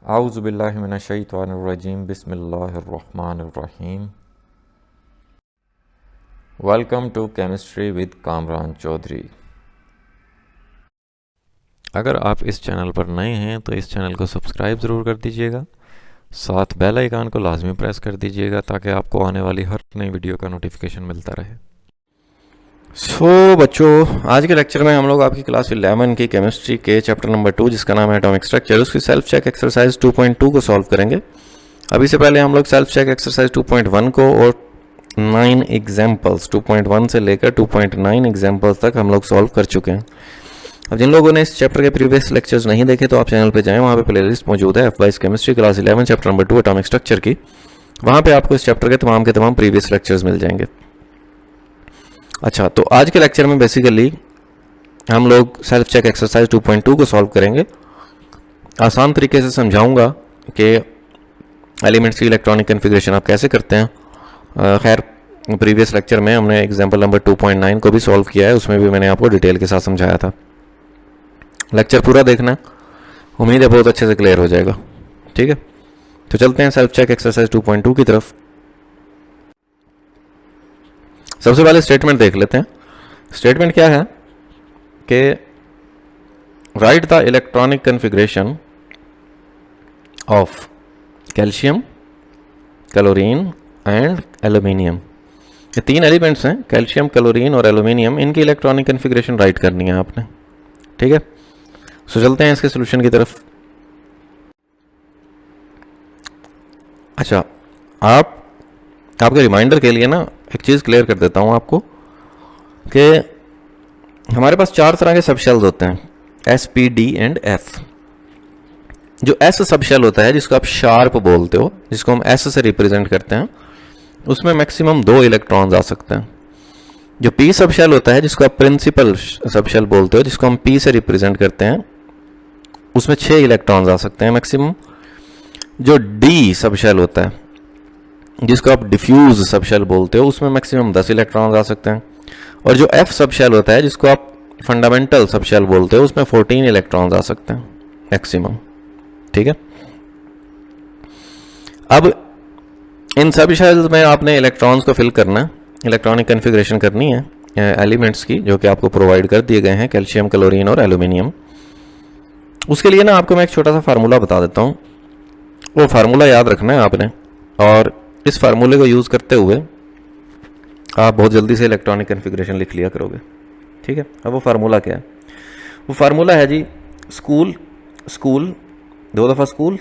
आऊज़ु बिल्लाहि मिनश्शैतानिर्रजीम बिस्मिल्लाहिर्रहमानिर्रहीम। Welcome to chemistry with Kamran Chaudhary. अगर आप इस चैनल पर नए हैं तो इस चैनल को सब्सक्राइब ज़रूर कर दीजिएगा, साथ बेल आइकन को लाजमी प्रेस कर दीजिएगा ताकि आपको आने वाली हर नई वीडियो का नोटिफिकेशन मिलता रहे। बच्चों, आज के लेक्चर में हम लोग आपकी क्लास 11 की केमिस्ट्री के चैप्टर नंबर 2 जिसका नाम है एटॉमिक स्ट्रक्चर, उसकी सेल्फ चेक एक्सरसाइज 2.2 को सॉल्व करेंगे। अभी से पहले हम लोग सेल्फ चेक एक्सरसाइज 2.1 को और 9 एग्जाम्पल्स 2.1 से लेकर 2.9 एग्जाम्पल्स तक हम लोग सॉल्व कर चुके हैं। अब जिन लोगों ने इस चैप्टर के प्रीवियस लेक्चर्स नहीं देखे तो आप चैनल पर जाएँ, वहाँ पे प्लेलिस्ट मौजूद है F22 chemistry class 11 chapter number 2 atomic structure की। वहाँ पे आपको इस चैप्टर के तमाम प्रीवियस लेक्चर्स मिल जाएंगे। अच्छा, तो आज के लेक्चर में बेसिकली हम लोग सेल्फ चेक एक्सरसाइज 2.2 को सॉल्व करेंगे। आसान तरीके से समझाऊंगा कि एलिमेंट्स की इलेक्ट्रॉनिक कन्फिग्रेशन आप कैसे करते हैं। खैर, प्रीवियस लेक्चर में हमने एग्जांपल नंबर 2.9 को भी सॉल्व किया है, उसमें भी मैंने आपको डिटेल के साथ समझाया था। लेक्चर पूरा देखना, उम्मीद है बहुत अच्छे से क्लियर हो जाएगा। ठीक है, तो चलते हैं सेल्फ चेक एक्सरसाइज 2.2 की तरफ। सबसे पहले स्टेटमेंट देख लेते हैं। स्टेटमेंट क्या है कि right the electronic configuration of calcium, chlorine and aluminium. ये 3 एलिमेंट्स हैं, कैल्शियम, क्लोरीन और एल्यूमिनियम। इनकी इलेक्ट्रॉनिक कन्फिग्रेशन राइट करनी है आपने। ठीक है, सो चलते हैं इसके सोल्यूशन की तरफ। अच्छा, आपके रिमाइंडर के लिए ना एक चीज़ क्लियर कर देता हूँ आपको कि हमारे पास 4 तरह के सब शेल्स होते हैं, S, P, D and F। जो S सब शेल होता है, जिसको आप शार्प बोलते हो, जिसको हम S से रिप्रेजेंट करते हैं, उसमें मैक्सिमम 2 इलेक्ट्रॉन्स आ सकते हैं। जो P सब शेल होता है, जिसको आप प्रिंसिपल सब शेल बोलते हो, जिसको हम P से रिप्रेजेंट करते हैं, उसमें 6 इलेक्ट्रॉन्स आ सकते हैं मैक्सिमम। जो D सब शेल होता है, जिसको आप डिफ्यूज सब शेल बोलते हो, उसमें मैक्सिमम 10 इलेक्ट्रॉन्स आ सकते हैं। और जो F सब शेल होता है, जिसको आप फंडामेंटल सब शेल बोलते हो, उसमें 14 इलेक्ट्रॉन्स आ सकते हैं मैक्सिमम। ठीक है, अब इन सब शेल्स में आपने इलेक्ट्रॉन्स को फिल करना है, इलेक्ट्रॉनिक कन्फिग्रेशन करनी है एलिमेंट्स की, जो कि आपको प्रोवाइड कर दिए गए हैं, कैल्शियम, क्लोरीन और एल्यूमिनियम। उसके लिए ना आपको मैं एक छोटा सा फार्मूला बता देता हूँ, वो फार्मूला याद रखना है आपने, और इस फार्मूले को यूज़ करते हुए आप बहुत जल्दी से इलेक्ट्रॉनिक कन्फिग्रेशन लिख लिया करोगे। ठीक है, अब वो फार्मूला क्या है? वो फार्मूला है जी, स्कूल, 2 दफ़ा स्कूल,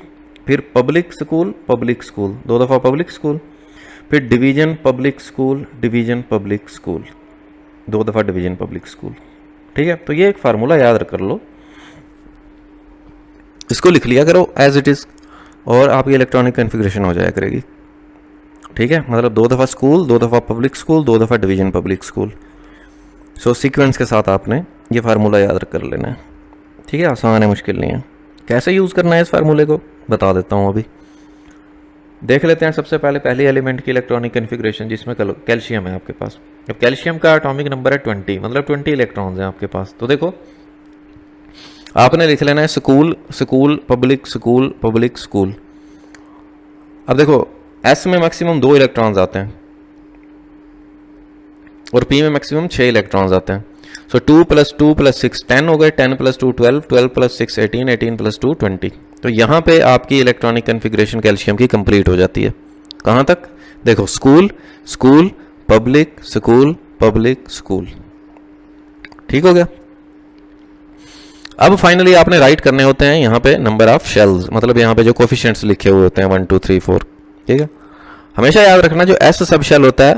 फिर पब्लिक स्कूल, 2 दफ़ा पब्लिक स्कूल, फिर डिवीजन पब्लिक स्कूल, 2 दफ़ा डिवीजन पब्लिक स्कूल। ठीक है, तो ये एक फार्मूला याद कर लो, इसको लिख लिया करो एज इट इज़, और आपकी इलेक्ट्रॉनिक कन्फिग्रेशन हो जाया करेगी। ठीक है, मतलब 2 दफ़ा स्कूल, 2 दफ़ा पब्लिक स्कूल, 2 दफ़ा डिवीजन पब्लिक स्कूल। सो सीक्वेंस के साथ आपने ये फार्मूला याद कर लेना है। ठीक है, आसान है, मुश्किल नहीं है। कैसे यूज़ करना है इस फार्मूले को बता देता हूँ। अभी देख लेते हैं सबसे पहले पहली एलिमेंट की इलेक्ट्रॉनिक कन्फिग्रेशन, जिसमें कैल्शियम है आपके पास। अब कैल्शियम का एटॉमिक नंबर है 20, मतलब 20 इलेक्ट्रॉन्स हैं आपके पास। तो देखो, आपने लिख लेना है स्कूल, पब्लिक, स्कूल। अब देखो, S में मैक्सिमम 2 इलेक्ट्रॉन्स आते हैं और P में मैक्सिमम 6 इलेक्ट्रॉन्स आते हैं। सो 2 + 2 + 6 10 हो गए, 10 + 2 12, 12 + 6 18, 18 + 2 20। तो यहाँ पे आपकी इलेक्ट्रॉनिक कन्फिग्रेशन कैल्शियम की कंप्लीट हो जाती है। कहाँ तक? देखो, स्कूल, पब्लिक, स्कूल। ठीक हो गया। अब फाइनली आपने राइट करने होते हैं यहाँ पे नंबर ऑफ शेल्स, मतलब यहाँ पे जो कोफिशिएंट्स लिखे हुए होते हैं 1 2 3 4। ठीक है, हमेशा याद रखना, जो S सब शेल होता है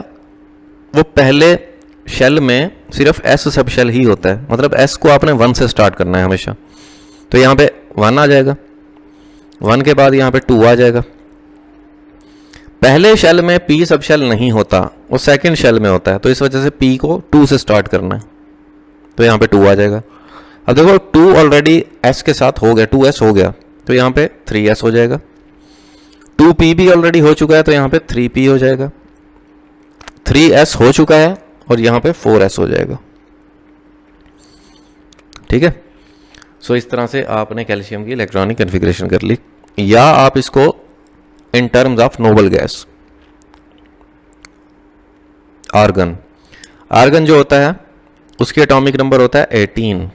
वो पहले शेल में सिर्फ S सब शेल ही होता है, मतलब S को आपने 1 से स्टार्ट करना है हमेशा। तो यहाँ पे 1 आ जाएगा, 1 के बाद यहाँ पे 2 आ जाएगा। पहले शेल में P सब शेल नहीं होता, वो सेकंड शेल में होता है, तो इस वजह से P को 2 से स्टार्ट करना है, तो यहाँ पे 2 आ जाएगा। अब देखो, 2 ऑलरेडी S के साथ हो गया, 2S हो गया, तो यहाँ पे 3S हो जाएगा। 2P भी ऑलरेडी हो चुका है, तो यहाँ पे 3P हो जाएगा। 3S हो चुका है और यहाँ पे 4S हो जाएगा। ठीक है, सो इस तरह से आपने कैल्शियम की इलेक्ट्रॉनिक कन्फिग्रेशन कर ली। या आप इसको in terms of noble gas, argon. Argon जो होता है उसकी एटॉमिक नंबर होता है 18।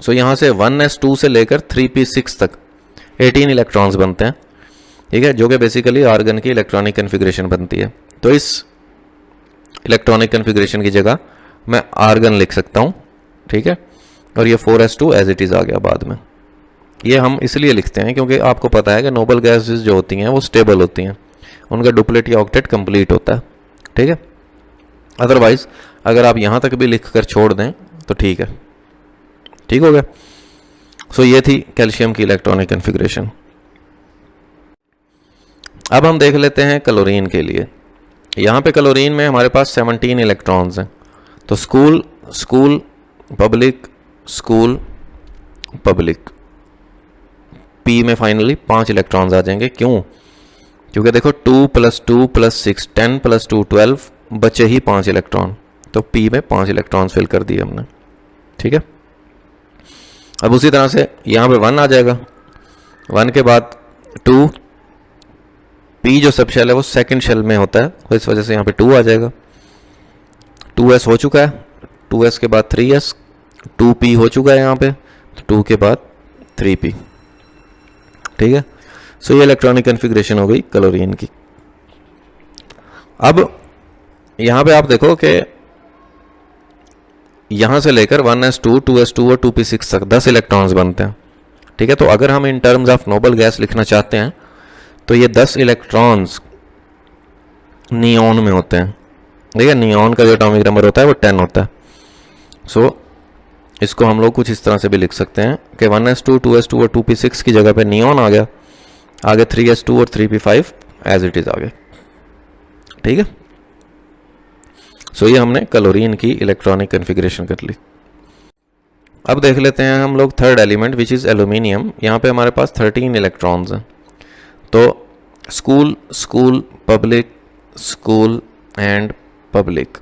सो यहां से 1s2 से लेकर 3p6 तक 18 इलेक्ट्रॉन्स बनते हैं, ठीक है, जो कि बेसिकली आर्गन की इलेक्ट्रॉनिक कन्फिग्रेशन बनती है। तो इस इलेक्ट्रॉनिक कन्फिग्रेशन की जगह मैं आर्गन लिख सकता हूं, ठीक है, और ये 4s2 एज इट इज आ गया बाद में। ये हम इसलिए लिखते हैं क्योंकि आपको पता है कि नोबल गैसेस जो होती हैं वो स्टेबल होती हैं, उनका डुप्लेट या ऑक्टेट कंप्लीट होता है, ठीक है। अदरवाइज अगर आप यहां तक भी लिख कर छोड़ दें तो ठीक है, ठीक हो गया। सो ये थी कैल्शियम की इलेक्ट्रॉनिक कन्फिग्रेशन। अब हम देख लेते हैं क्लोरीन के लिए। यहां पे क्लोरीन में हमारे पास 17 इलेक्ट्रॉन्स हैं। तो school school public school public, P में फाइनली 5 इलेक्ट्रॉन्स आ जाएंगे। क्यों? क्योंकि देखो 2 + 2 + 6 10 + 2 12, बचे ही 5 इलेक्ट्रॉन, तो पी में 5 इलेक्ट्रॉन्स फिल कर दिए हमने, ठीक है। अब उसी तरह से यहां पे 1 आ जाएगा, 1 के बाद 2, पी जो सब शेल है वो सेकंड शेल में होता है, तो इस वजह से यहां पे 2 आ जाएगा। 2s हो चुका है, 2s के बाद 3s, 2p हो चुका है यहां पे, तो 2 के बाद 3p, ठीक है। सो ये इलेक्ट्रॉनिक कन्फिग्रेशन हो गई क्लोरीन की। अब यहां पे आप देखो कि यहां से लेकर 1s2 2s2 और 2p6 तक 10 इलेक्ट्रॉन्स बनते हैं, ठीक है। तो अगर हम इन टर्म्स ऑफ नोबल गैस लिखना चाहते हैं तो ये 10 इलेक्ट्रॉन्स नियॉन में होते हैं, ठीक है। नियॉन का जो एटॉमिक नंबर होता है वो 10 होता है। सो इसको हम लोग कुछ इस तरह से भी लिख सकते हैं कि 1s2 2s2 और 2p6 की जगह पे नियॉन आ गया, आगे 3s2 और 3p5 एज इट इज आ गए, ठीक है। सो ये हमने क्लोरीन की इलेक्ट्रॉनिक कन्फिग्रेशन कर ली। अब देख लेते हैं हम लोग third element which is aluminium. यहाँ पे हमारे पास 13 इलेक्ट्रॉन्स हैं। तो school school public school and public,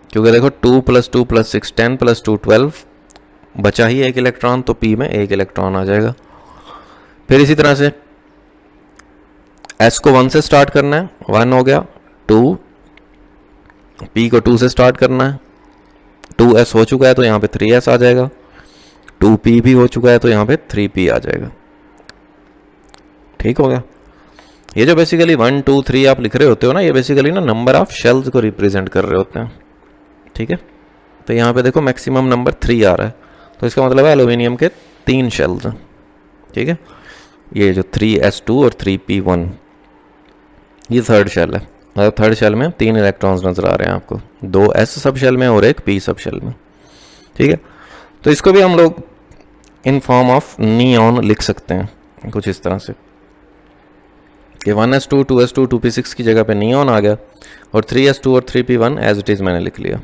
क्योंकि देखो 2 + 2 + 6 10 + 2 12, बचा ही 1 इलेक्ट्रॉन, तो पी में 1 इलेक्ट्रॉन आ जाएगा। फिर इसी तरह से एस को 1 से स्टार्ट करना है, 1 हो गया, 2, पी को 2 से स्टार्ट करना है, 2s हो चुका है तो यहाँ पे 3s आ जाएगा, 2p भी हो चुका है तो यहाँ पे 3p आ जाएगा, ठीक हो गया। ये जो बेसिकली 1 2 3 आप लिख रहे होते हो ना, ये बेसिकली ना नंबर ऑफ शेल्स को रिप्रेजेंट कर रहे होते हैं, ठीक है। तो यहाँ पे देखो मैक्सिमम नंबर 3 आ रहा है, तो इसका मतलब है एल्यूमिनियम के 3 शेल्स हैं, ठीक है। ये जो 3s2 और 3p1, ये थर्ड शेल है। मतलब थर्ड शेल में 3 इलेक्ट्रॉन्स नजर आ रहे हैं आपको, 2s सब शेल में और 1 p सब शेल में, ठीक है। तो इसको भी हम लोग इन फॉर्म ऑफ नियॉन लिख सकते हैं कुछ इस तरह से कि 1s2 2s2 2p6 की जगह पे नियॉन आ गया और 3s2 और 3p1 एज इट इज मैंने लिख लिया,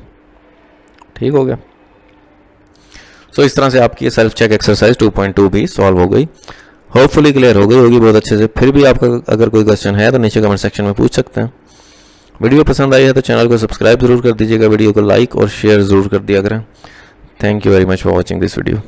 ठीक हो गया। सो इस तरह से आपकी सेल्फ चेक एक्सरसाइज 2.2 भी सॉल्व हो गई, होपफुली क्लियर हो गई होगी बहुत अच्छे से। फिर भी आपका अगर कोई क्वेश्चन है तो नीचे कमेंट सेक्शन में पूछ सकते हैं। वीडियो पसंद आई है तो चैनल को सब्सक्राइब जरूर कर दीजिएगा, वीडियो को लाइक और शेयर जरूर कर दिया करें। Thank you very much for watching this video.